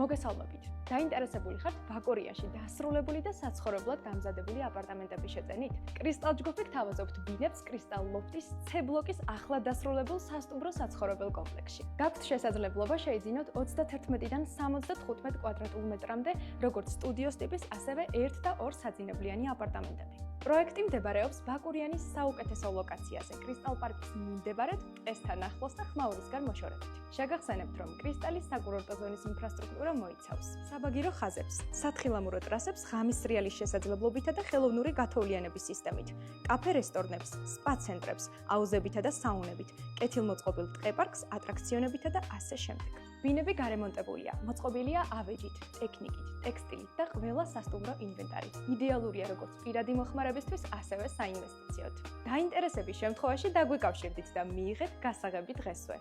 მოგესალმებით. დაინტერესებული ხართ ბაკურიაში დასრულებული და საცხოვრებლად გამზადებული აპარტამენტების შეძენით? კრისტალ ჯგუფი გთავაზობთ ბინებს კრისტალ ლოფტის C ბლოკის ახლად დასრულებულ სასტუმრო საცხოვრებელ კომპლექსში. გაქვთ შესაძლებლობა შეიძინოთ 31-დან 75 კვადრატულ მეტრამდე როგორც სტუდიოს ტიპის, ასევე 1 და 2 საძინებლიანი აპარტამენტები. პროექტი მდებარეობს ბაკურიანის საუკეთესო ლოკაციაზე, კრისტალ პარკის მიმდებარედ, ტყესთან ახლოს და ხმაურისგან მოშორებით. შეგახსენებთ, რომ კრისტალის საკურორტო ზონის ინფრასტრუქტურა მოიცავს საბაგირო ხაზებს, სათხილამურო ტრასებს ღამის სრიალის შესაძლებლობითა და ხელოვნური გათოვლიანების სისტემით, კაფე-რესტორნებს, სპა ცენტრებს, აუზებითა და საუნებით, კეთილმოწყობილ ტყეპარკს, ატრაქციონებითა და ასე შემდეგ. ბინები გარემონტებულია, მოწყობილია ავეჯით, ტექნიკით, ტექსტილით და ყველა სასტუმრო ინვენტარით. იდეალურია როგორც პირადი მოხმარებისთვის, ასევე საინვესტიციოდ. დაინტერესების შემთხვევაში დაგვიკავშირდით და მიიღეთ გასაღები დღესვე.